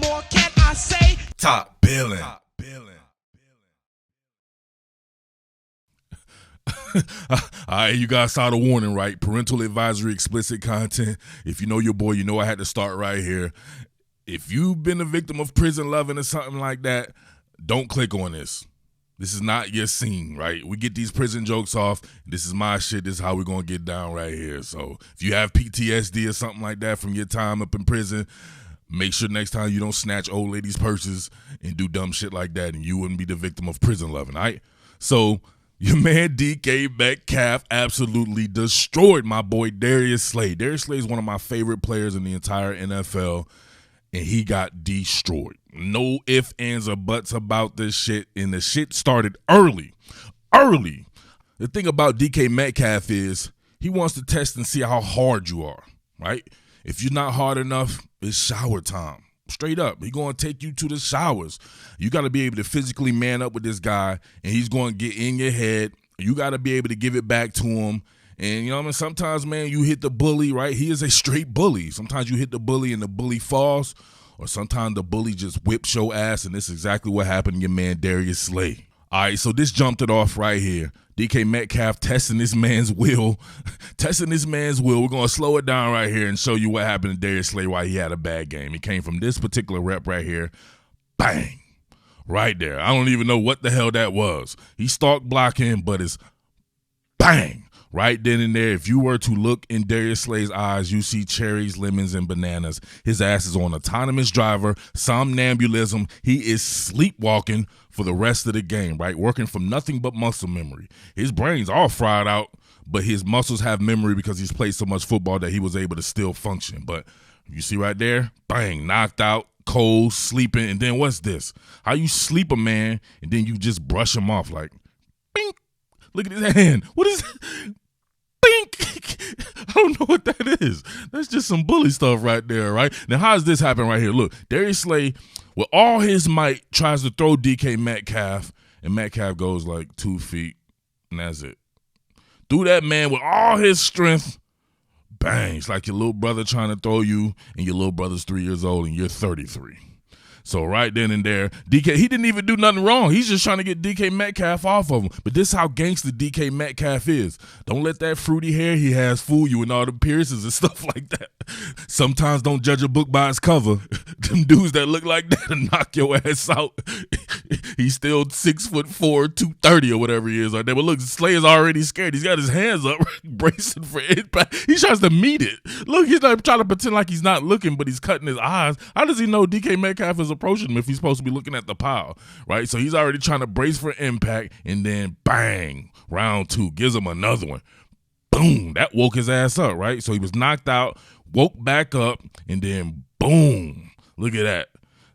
more can I say? Top Billin. All right, you guys saw the warning, right? Parental advisory, explicit content. If you know your boy, you know I had to start right here. If you've been a victim of prison loving or something like that, don't click on this. This is not your scene, right? We get these prison jokes off. This is my shit. This is how we're going to get down right here. So if you have PTSD or something like that from your time up in prison, make sure next time you don't snatch old ladies' purses and do dumb shit like that, and you wouldn't be the victim of prison loving, all right? So your man DK Metcalf absolutely destroyed my boy Darius Slay. Darius Slay is one of my favorite players in the entire NFL, and he got destroyed. No ifs, ands, or buts about this shit, and the shit started early. The thing about DK Metcalf is he wants to test and see how hard you are, right? If you're not hard enough, it's shower time. Straight up. He's going to take you to the showers. You got to be able to physically man up with this guy, and he's going to get in your head. You got to be able to give it back to him. And, you know what I mean? Sometimes, man, you hit the bully, right? He is a straight bully. Sometimes you hit the bully and the bully falls, or sometimes the bully just whips your ass, and this is exactly what happened to your man Darius Slay. All right, so this jumped it off right here. DK Metcalf testing this man's will. We're going to slow it down right here and show you what happened to Darius Slay why he had a bad game. He came from this particular rep right here. Bang. Right there. I don't even know what the hell that was. He stalked blocking, but it's bang. Right then and there, if you were to look in Darius Slay's eyes, you see cherries, lemons, and bananas. His ass is on autonomous driver, somnambulism. He is sleepwalking for the rest of the game, right? Working from nothing but muscle memory. His brain's all fried out, but his muscles have memory because he's played so much football that he was able to still function. But you see right there, bang, knocked out, cold, sleeping, and then what's this? How you sleep a man and then you just brush him off like, bink. Look at his hand. What is it? I don't know what that is. That's just some bully stuff right there, right? Now, how does this happen right here? Look, Darius Slay, with all his might, tries to throw DK Metcalf, and Metcalf goes like 2 feet, and that's it. Threw that man with all his strength, bang. It's like your little brother trying to throw you, and your little brother's 3 years old, and you're 33. So right then and there, DK, he didn't even do nothing wrong. He's just trying to get DK Metcalf off of him. But this is how gangster DK Metcalf is. Don't let that fruity hair he has fool you and all the piercings and stuff like that. Sometimes don't judge a book by its cover. Them dudes that look like that and knock your ass out. He's still 6'4", 230 or whatever he is like that. But look, Slay is already scared. He's got his hands up, bracing for impact. He tries to meet it. Look, he's not trying to pretend like he's not looking, but he's cutting his eyes. How does he know DK Metcalf is approaching him if he's supposed to be looking at the pile, right? So he's already trying to brace for impact, and then bang, round 2, gives him another one. Boom, that woke his ass up, right? So he was knocked out, woke back up, and then boom, look at that.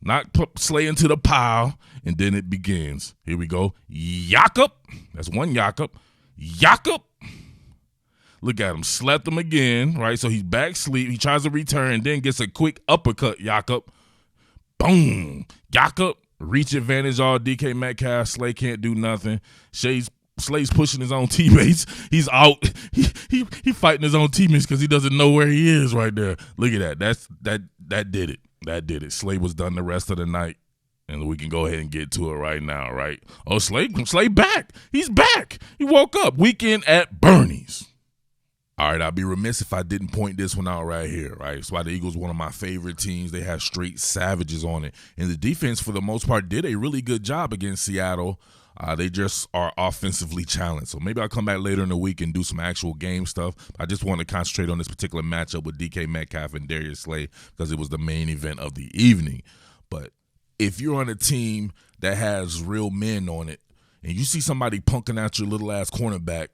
Knock Slay into the pile, and then it begins. Here we go. Yakup. That's one Yakup. Yakup. Look at him. Slept him again, right? So he's back asleep. He tries to return, and then gets a quick uppercut, Yakup. Boom. Yakup. Reach advantage all DK Metcalf. Slay can't do nothing. Slay's pushing his own teammates. He's out. He fighting his own teammates because he doesn't know where he is right there. Look at that. That did it. That did it. Slay was done the rest of the night. And we can go ahead and get to it right now, right? Oh, Slay back. He's back. He woke up. Weekend at Bernie's. All right, I'd be remiss if I didn't point this one out right here, right? That's why the Eagles are one of my favorite teams. They have straight savages on it. And the defense, for the most part, did a really good job against Seattle. They just are offensively challenged. So maybe I'll come back later in the week and do some actual game stuff. I just want to concentrate on this particular matchup with DK Metcalf and Darius Slay because it was the main event of the evening. But if you're on a team that has real men on it and you see somebody punking out your little ass cornerback,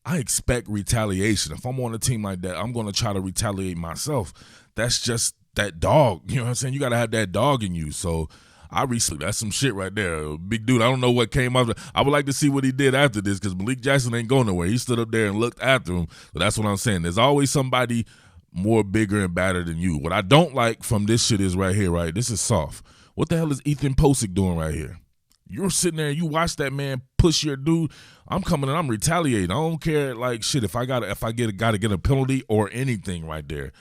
I expect retaliation. If I'm on a team like that, I'm going to try to retaliate myself. That's just that dog. You know what I'm saying? You got to have that dog in you. So obviously, that's some shit right there. Big dude, I don't know what came after. I would like to see what he did after this because Malik Jackson ain't going nowhere. He stood up there and looked after him. So that's what I'm saying. There's always somebody more bigger and badder than you. What I don't like from this shit is right here, right? This is soft. What the hell is Ethan Posick doing right here? You're sitting there and you watch that man push your dude. I'm coming and I'm retaliating. I don't care like shit if I gotta get a penalty or anything right there.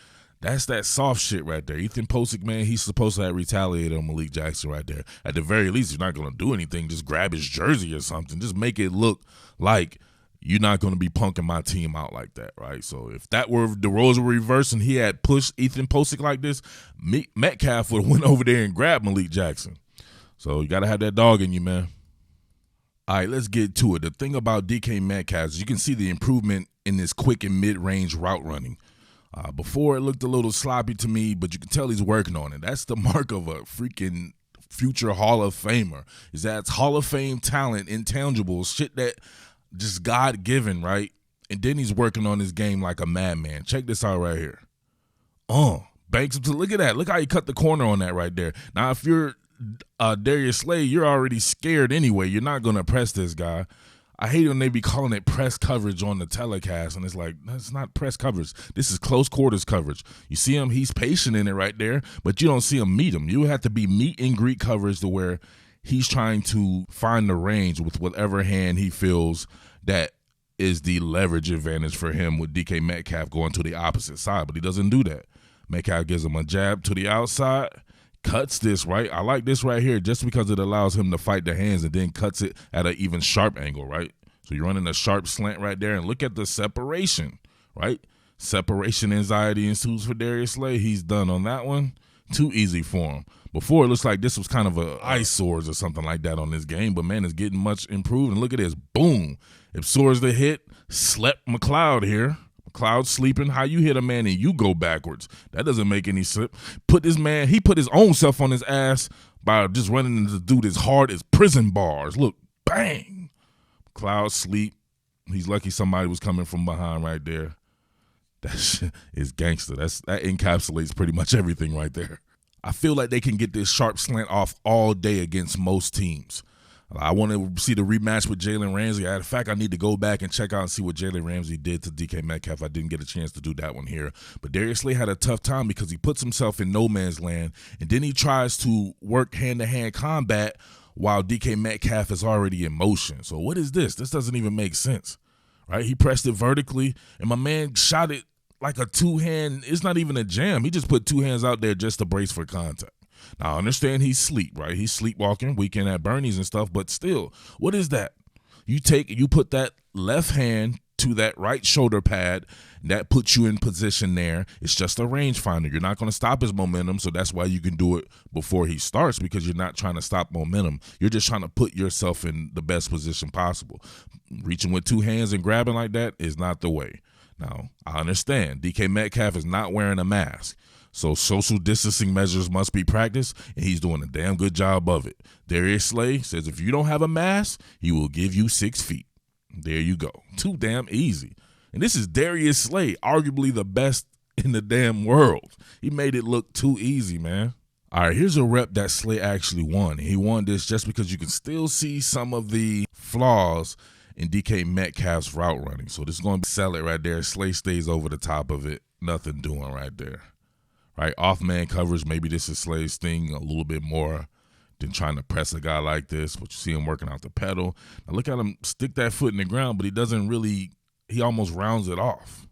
That's that soft shit right there. Ethan Posick, man, he's supposed to have retaliated on Malik Jackson right there. At the very least, you're not going to do anything. Just grab his jersey or something. Just make it look like you're not going to be punking my team out like that, right? So if that were the roles were reversed and he had pushed Ethan Posick like this, Metcalf would have went over there and grabbed Malik Jackson. So you got to have that dog in you, man. All right, let's get to it. The thing about DK Metcalf is you can see the improvement in this quick and mid-range route running. Before it looked a little sloppy to me, but you can tell he's working on it. That's the mark of a freaking future Hall of Famer. Is that it's Hall of Fame talent, intangibles, shit that just God-given, right? And then he's working on his game like a madman. Check this out right here. Banks him to look at that. Look how he cut the corner on that right there. Now, if you're Darius Slay, you're already scared anyway. You're not going to press this guy. I hate when they be calling it press coverage on the telecast, and it's like, that's not press coverage. This is close quarters coverage. You see him, he's patient in it right there, but you don't see him meet him. You have to be meet and greet coverage to where he's trying to find the range with whatever hand he feels that is the leverage advantage for him with DK Metcalf going to the opposite side, but he doesn't do that. Metcalf gives him a jab to the outside, cuts this, right? I like this right here just because it allows him to fight the hands and then cuts it at an even sharp angle, right? So you're running a sharp slant right there, and look at the separation, right? Separation anxiety ensues for Darius Slay. He's done on that one. Too easy for him. Before, it looks like this was kind of a eyesores or something like that on this game, but man, it's getting much improved. And look at this. Boom. Absorbs the hit. Slept McLeod here. McLeod sleeping. How you hit a man and you go backwards? That doesn't make any sense. He put his own self on his ass by just running into the dude as hard as prison bars. Look, bang. McLeod sleep. He's lucky somebody was coming from behind right there. That shit is gangster. That encapsulates pretty much everything right there. I feel like they can get this sharp slant off all day against most teams. I want to see the rematch with Jalen Ramsey. In fact, I need to go back and check out and see what Jalen Ramsey did to DK Metcalf. I didn't get a chance to do that one here. But Darius Slay had a tough time because he puts himself in no man's land, and then he tries to work hand-to-hand combat while DK Metcalf is already in motion. So what is this? This doesn't even make sense, right? He pressed it vertically, and my man shot it like a two-hand. It's not even a jam. He just put two hands out there just to brace for contact. Now, I understand he's sleep, right? He's sleepwalking, weekend at Bernie's and stuff, but still, what is that? You put that left hand to that right shoulder pad, that puts you in position there. It's just a rangefinder. You're not going to stop his momentum, so that's why you can do it before he starts, because you're not trying to stop momentum. You're just trying to put yourself in the best position possible. Reaching with two hands and grabbing like that is not the way. Now, I understand DK Metcalf is not wearing a mask, so social distancing measures must be practiced, and he's doing a damn good job of it. Darius Slay says if you don't have a mask, he will give you 6 feet. There you go. Too damn easy. And this is Darius Slay, arguably the best in the damn world. He made it look too easy, man. All right, here's a rep that Slay actually won. He won this just because you can still see some of the flaws in DK Metcalf's route running. So this is going to sell it right there. Slay stays over the top of it. Nothing doing right there. Right, off-man coverage, maybe this is Slay's thing a little bit more than trying to press a guy like this, but you see him working out the pedal. Now look at him stick that foot in the ground, but he doesn't really, he almost rounds it off.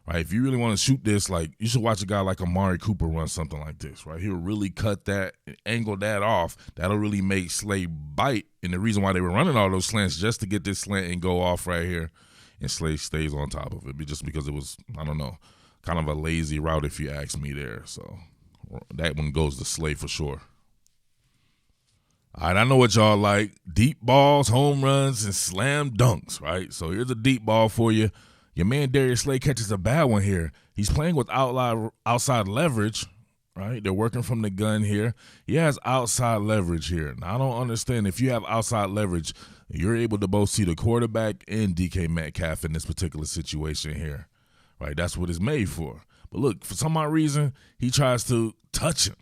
Right, if you really want to shoot this, like, you should watch a guy like Amari Cooper run something like this, right? He'll really cut that, angle that off. That'll really make Slay bite, and the reason why they were running all those slants just to get this slant and go off right here, and Slay stays on top of it, just because it was, I don't know, kind of a lazy route if you ask me there. So that one goes to Slay for sure. All right, I know what y'all like. Deep balls, home runs, and slam dunks, right? So here's a deep ball for you. Your man Darius Slay catches a bad one here. He's playing with outside leverage, right? They're working from the gun here. He has outside leverage here. Now, I don't understand. If you have outside leverage, you're able to both see the quarterback and DK Metcalf in this particular situation here. Right, that's what it's made for. But look, for some odd reason, he tries to touch him.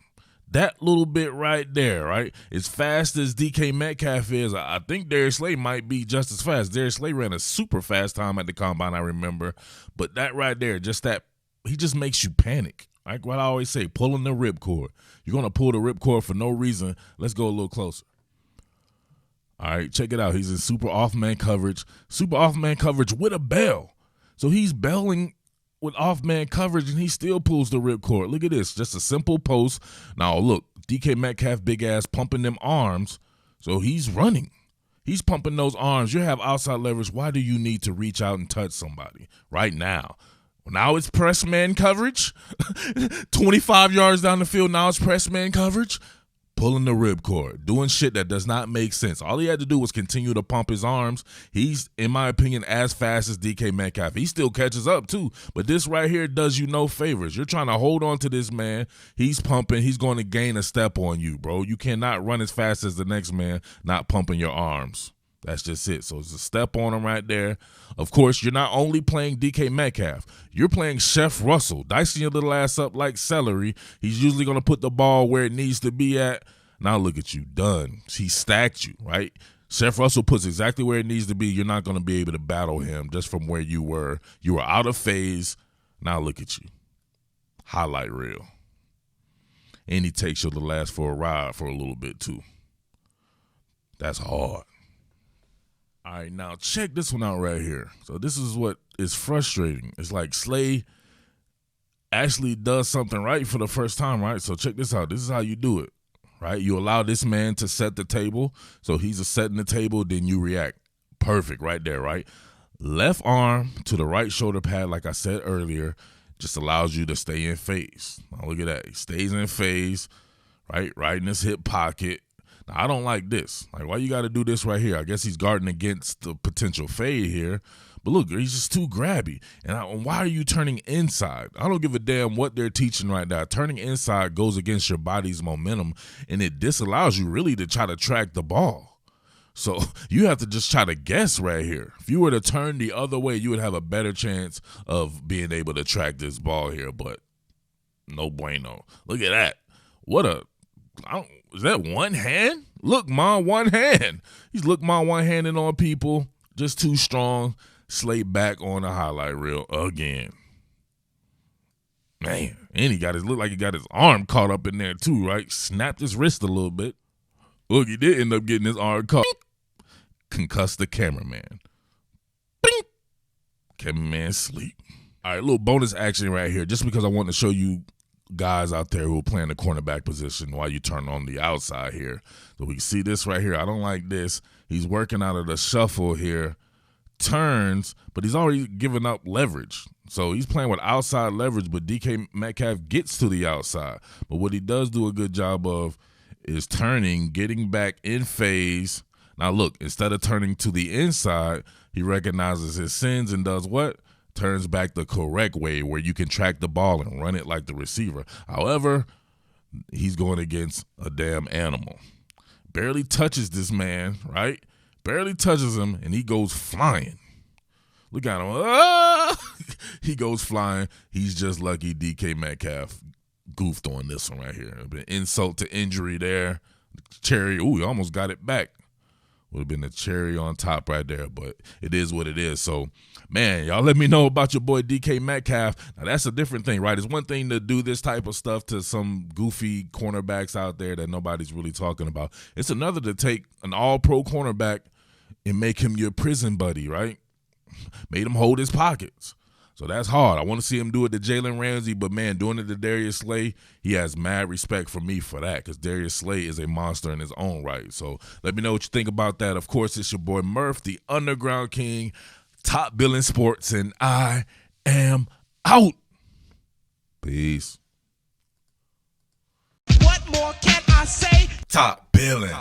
That little bit right there, right? As fast as DK Metcalf is, I think Darius Slay might be just as fast. Darius Slay ran a super fast time at the combine, I remember. But that right there, just that, he just makes you panic. Like what I always say, pulling the ripcord. You're going to pull the ripcord for no reason. Let's go a little closer. All right, check it out. He's in super off-man coverage. Super off-man coverage with a bell. So he's belling with off-man coverage, and he still pulls the ripcord. Look at this. Just a simple post. Now, look, DK Metcalf, big ass, pumping them arms. So he's running. He's pumping those arms. You have outside leverage. Why do you need to reach out and touch somebody right now? Now it's press man coverage. 25 yards down the field, now it's press man coverage. Pulling the ripcord, doing shit that does not make sense. All he had to do was continue to pump his arms. He's, in my opinion, as fast as DK Metcalf. He still catches up too, but this right here does you no favors. You're trying to hold on to this man. He's pumping. He's going to gain a step on you, bro. You cannot run as fast as the next man not pumping your arms. That's just it. So it's a step on him right there. Of course, you're not only playing DK Metcalf, you're playing Chef Russell, dicing your little ass up like celery. He's usually going to put the ball where it needs to be at. Now look at you, done. He stacked you, right? Chef Russell puts exactly where it needs to be. You're not going to be able to battle him just from where you were. You were out of phase. Now look at you. Highlight reel. And he takes your little ass for a ride for a little bit too. That's hard. All right, now check this one out right here. So this is what is frustrating. It's like Slay actually does something right for the first time, right? So check this out. This is how you do it, right? You allow this man to set the table. So he's setting the table, then you react. Perfect right there, right? Left arm to the right shoulder pad, like I said earlier, just allows you to stay in phase. Now look at that. He stays in phase, right? Right in his hip pocket. I don't like this. Like, why you got to do this right here? I guess he's guarding against the potential fade here. But look, he's just too grabby. And why are you turning inside? I don't give a damn what they're teaching right now. Turning inside goes against your body's momentum, and it disallows you really to try to track the ball. So you have to just try to guess right here. If you were to turn the other way, you would have a better chance of being able to track this ball here. But no bueno. Look at that. What a... is that one hand? Look, man, one hand. He's one-handed on people. Just too strong. Slay back on the highlight reel again. Man, and looked like he got his arm caught up in there too, right? Snapped his wrist a little bit. Look, he did end up getting his arm caught. Concussed the cameraman. Bing! Cameraman sleep. All right, a little bonus action right here, just because I want to show you guys out there who are playing the cornerback position while you turn on the outside here. So we can see this right here. I don't like this. He's working out of the shuffle here. Turns, but he's already given up leverage. So he's playing with outside leverage, but DK Metcalf gets to the outside. But what he does do a good job of is turning, getting back in phase. Now look, instead of turning to the inside, he recognizes his sins and does what? Turns back the correct way where you can track the ball and run it like the receiver. However, he's going against a damn animal. Barely touches this man, right? Barely touches him, and he goes flying. Look at him. Ah! He goes flying. He's just lucky DK Metcalf goofed on this one right here. Been insult to injury there. Cherry, ooh, he almost got it back. Would have been the cherry on top right there, but it is what it is. So, man, y'all let me know about your boy DK Metcalf. Now, that's a different thing, right? It's one thing to do this type of stuff to some goofy cornerbacks out there that nobody's really talking about. It's another to take an all-pro cornerback and make him your prison buddy, right? Made him hold his pockets. So that's hard. I want to see him do it to Jalen Ramsey, but, man, doing it to Darius Slay, he has mad respect for me for that because Darius Slay is a monster in his own right. So let me know what you think about that. Of course, it's your boy Murf, the Underground King, Top Billin Sports, and I am out. Peace. What more can I say? Top Billin.